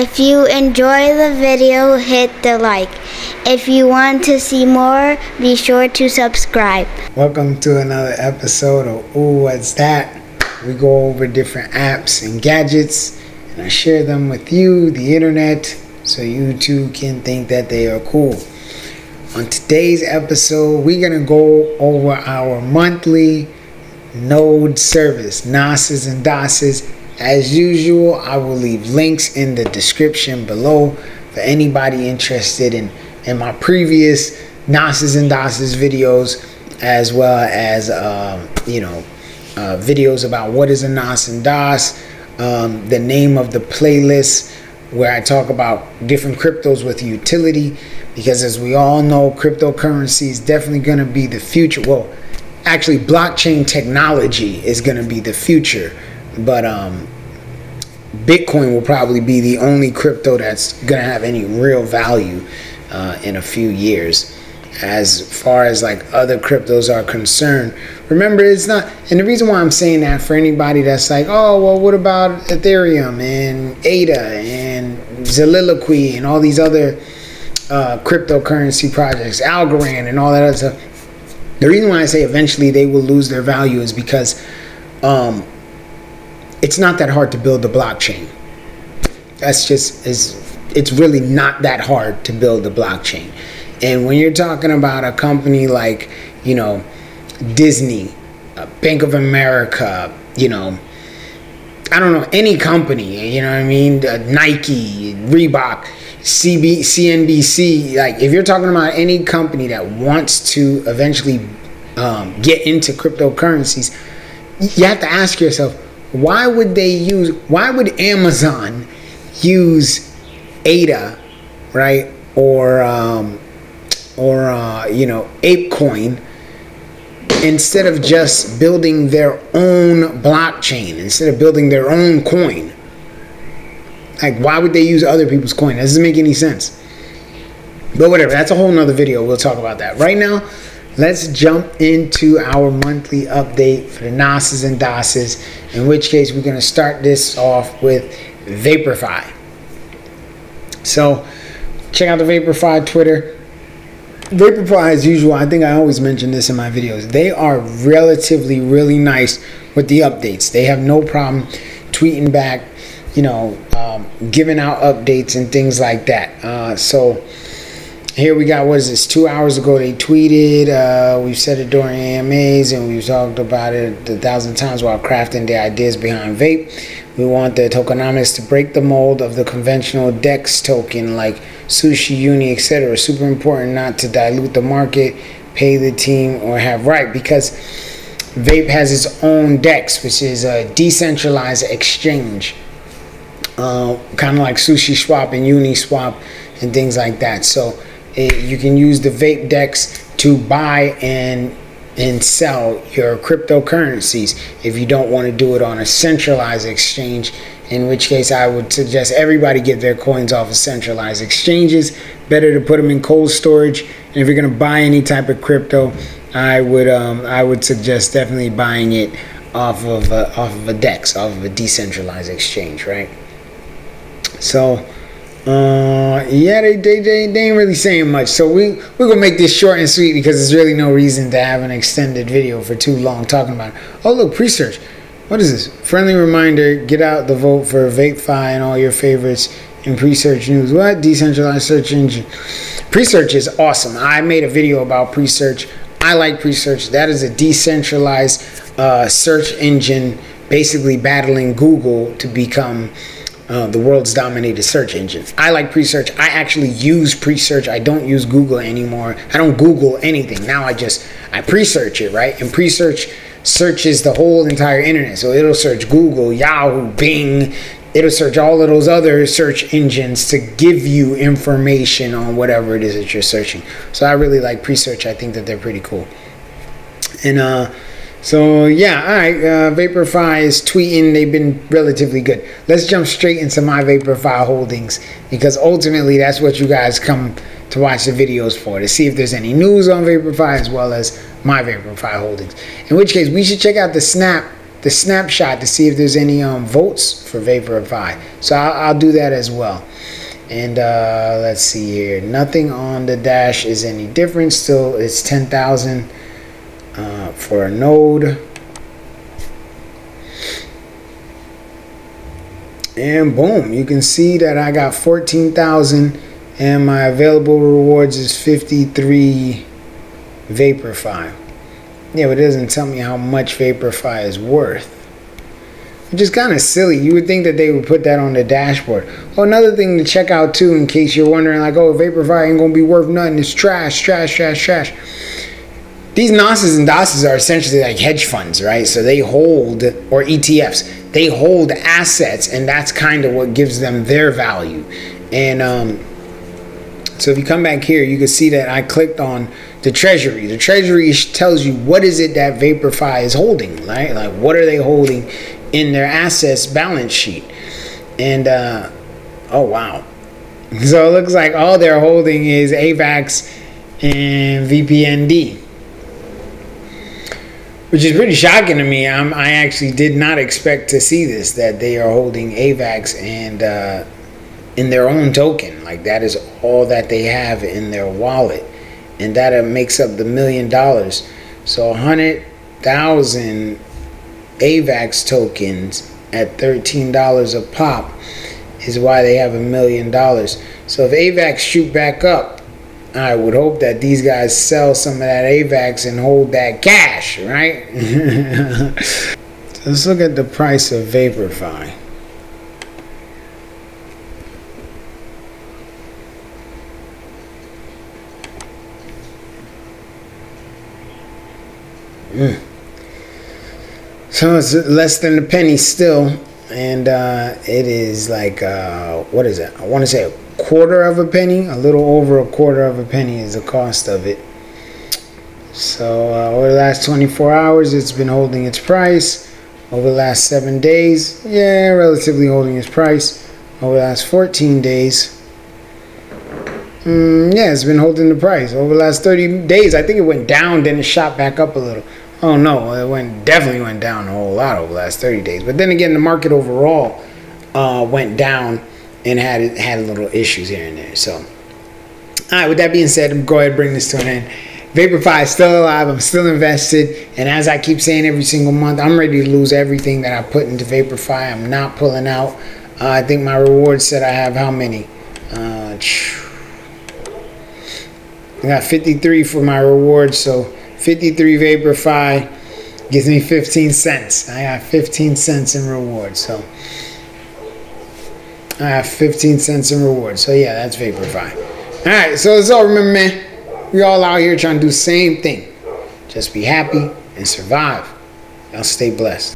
If you enjoy the video, hit the like. If you want to see more, be sure to subscribe. Welcome to another episode of Ooh, What's That? We go over different apps and gadgets, and I share them with you, the internet, so you too can think that they are cool. On today's episode, we're going to go over our monthly node service, Naas and Daas. As usual, I will leave links in the description below for anybody interested in my previous Naas and Daas videos, as well as videos about what is a Naas and Daas, the name of the playlist where I talk about different cryptos with utility, because as we all know, cryptocurrency is definitely going to be the future. Well, actually, blockchain technology is going to be the future, but Bitcoin will probably be the only crypto that's going to have any real value in a few years. As far as like other cryptos are concerned, remember, it's not, and the reason why I'm saying that for anybody that's like, oh, well, what about Ethereum and ADA and Soliloquy and all these other cryptocurrency projects, Algorand and all that other stuff. The reason why I say eventually they will lose their value is because it's not that hard to build a blockchain. It's really not that hard to build a blockchain. And when you're talking about a company like, Disney, Bank of America, I don't know, any company, Nike, Reebok, CNBC, like if you're talking about any company that wants to eventually get into cryptocurrencies, you have to ask yourself, why would Amazon use ADA, right? Or ApeCoin, instead of just building their own blockchain, instead of building their own coin? Like, why would they use other people's coin? That doesn't make any sense. But whatever, that's a whole nother video. We'll talk about that. Right now, let's jump into our monthly update for the Naas and Daas, in which case we're going to start this off with Vapor Fi. So, check out the Vapor Fi Twitter. Vapor Fi, as usual, I think I always mention this in my videos, they are relatively really nice with the updates. They have no problem tweeting back, giving out updates and things like that. So here we got, what is this, 2 hours ago they tweeted, we've said it during AMAs and we've talked about it 1,000 times while crafting the ideas behind vape. We want the tokenomics to break the mold of the conventional DEX token like Sushi, Uni, etc. Super important not to dilute the market, pay the team, or have right, because Vape has its own DEX, which is a decentralized exchange, kind of like Sushi Swap and Uni Swap and things like that. So you can use the Vape DEX to buy and sell your cryptocurrencies if you don't want to do it on a centralized exchange, in which case I would suggest everybody get their coins off of centralized exchanges. Better to put them in cold storage. And if you're going to buy any type of crypto, I would suggest definitely buying it off of a DEX, off of a decentralized exchange, right? So yeah, they ain't really saying much, so we're gonna make this short and sweet, because there's really no reason to have an extended video for too long talking about it. Oh look, pre-search. What is this? Friendly reminder, get out the vote for Vapor Fi and all your favorites in pre-search news. What? Decentralized search engine. Pre-search is awesome. I made a video about pre-search. I like pre-search. That is a decentralized search engine, basically battling Google to become the world's dominated search engine. I like pre-search. I actually use pre-search. I don't use Google anymore. I don't Google anything. Now I pre-search it, right? And pre-search searches the whole entire internet. So it'll search Google, Yahoo, Bing. It'll search all of those other search engines to give you information on whatever it is that you're searching. So I really like pre-search. I think that they're pretty cool. And so yeah, all right, Vapor Fi is tweeting. They've been relatively good. Let's jump straight into my Vapor Fi holdings, because ultimately that's what you guys come to watch the videos for, to see if there's any news on Vapor Fi as well as my Vapor Fi holdings. In which case, we should check out the snap the snapshot to see if there's any votes for Vapor Fi. So I'll do that as well. And let's see here. Nothing on the dash is any different. Still, it's 10,000 for a node. And boom, you can see that I got 14,000 and my available rewards is 53 Vapor Fi. Yeah, but it doesn't tell me how much Vapor Fi is worth. Which is kind of silly. You would think that they would put that on the dashboard. Oh, another thing to check out too, in case you're wondering, like, oh, Vapor Fi ain't gonna be worth nothing. It's trash, trash, trash, trash. These Naases and Daases are essentially like hedge funds, right? So they hold, or ETFs, they hold assets, and that's kind of what gives them their value. And so if you come back here, you can see that I clicked on the treasury. The treasury tells you what is it that Vapor Fi is holding, right? Like, what are they holding in their assets balance sheet? And oh wow, so it looks like all they're holding is AVAX and VPND, which is pretty shocking to me. I actually did not expect to see this, that they are holding AVAX and in their own token. Like, that is all that they have in their wallet, and that makes up the $1 million. So 100,000 AVAX tokens at $13 a pop is why they have $1 million. So if AVAX shoot back up, I would hope that these guys sell some of that AVAX and hold that cash, right? So let's look at the price of Vapor Fi. So it's less than a penny still, and it is like what is it? I want to say a quarter of a penny, a little over a quarter of a penny is the cost of it. So over the last 24 hours, it's been holding its price. Over the last 7 days, yeah, relatively holding its price. Over the last 14 days, yeah, it's been holding the price. Over the last 30 days, I think it went down, then it shot back up a little. Oh no, it definitely went down a whole lot over the last 30 days. But then again, the market overall went down and had little issues here and there. So, all right, with that being said, I'm going to go ahead and bring this to an end. Vapor Fi is still alive. I'm still invested. And as I keep saying every single month, I'm ready to lose everything that I put into Vapor Fi. I'm not pulling out. I think my rewards said I have how many? I got 53 for my rewards. So 53 Vapor Fi gives me 15 cents. I got 15 cents in rewards. So I have 15 cents in rewards. So yeah, that's Vapor Fi. All right, so that's all. Remember, man, we all out here trying to do the same thing. Just be happy and survive. Y'all stay blessed.